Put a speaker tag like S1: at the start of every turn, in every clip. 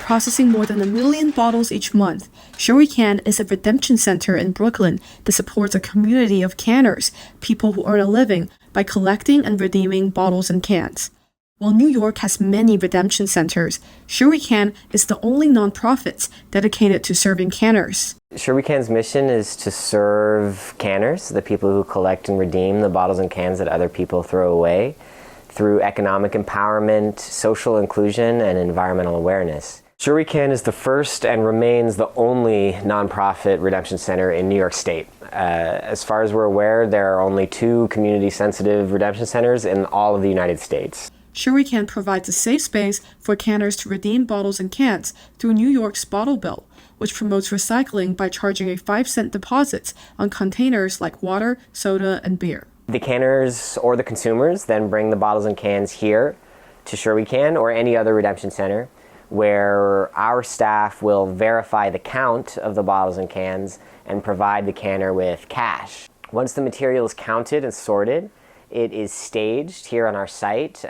S1: processing more than 1 million bottles each month. Can is a redemption center in Brooklyn that supports a community of canners, people who earn a living by collecting and redeeming bottles and cans. While New York has many redemption centers, Can is the only nonprofit dedicated to serving canners.
S2: Can's mission is to serve canners, the people who collect and redeem the bottles and cans that other people throw away, through economic empowerment, social inclusion, and environmental awareness. Can is the first and remains the only nonprofit redemption center in New York State. As far as we're aware, there are only 2 community-sensitive redemption centers in all of the United States.
S1: Can provides a safe space for canners to redeem bottles and cans through New York's Bottle Bill, which promotes recycling by charging a 5-cent deposit on containers like water, soda, and beer.
S2: The canners or the consumers then bring the bottles and cans here to Can or any other redemption center, where our staff will verify the count of the bottles and cans and provide the canner with cash. Once the material is counted and sorted, it is staged here on our site,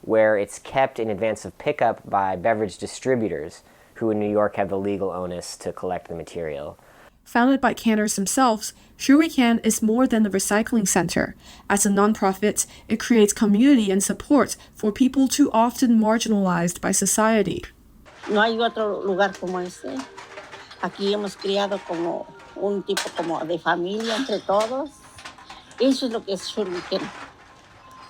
S2: where it's kept in advance of pickup by beverage distributors, who in New York have the legal onus to collect the material.
S1: Founded by canners themselves, Can is more than a recycling center. As a nonprofit, it creates community and support for people too often marginalized by society.
S3: No hay otro lugar como este. Aquí hemos criado como un tipo como de familia entre todos. Eso es lo que es Can.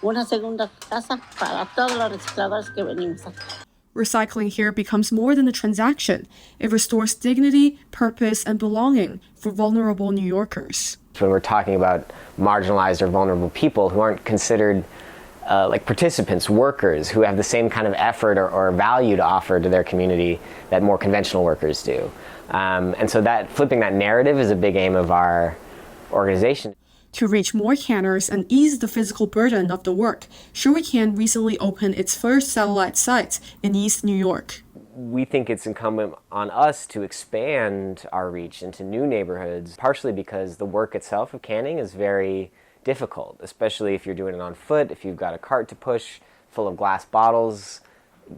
S3: Una segunda casa para todos los recicladores que venimos aquí.
S1: Recycling here becomes more than a transaction. It restores dignity, purpose, and belonging for vulnerable New Yorkers.
S2: When we're talking about marginalized or vulnerable people who aren't considered like participants, workers, who have the same kind of effort or value to offer to their community that more conventional workers do. And so that flipping that narrative is a big aim of our organization.
S1: To reach more canners and ease the physical burden of the work, Can recently opened its first satellite site in East New York.
S2: We think it's incumbent on us to expand our reach into new neighborhoods, partially because the work itself of canning is very difficult, especially if you're doing it on foot, if you've got a cart to push full of glass bottles.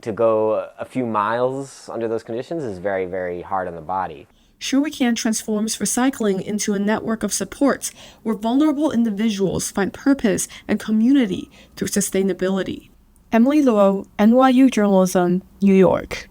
S2: To go a few miles under those conditions is very, very hard on the body.
S1: Can transforms recycling into a network of support where vulnerable individuals find purpose and community through sustainability. Emily Luo, NYU Journalism, New York.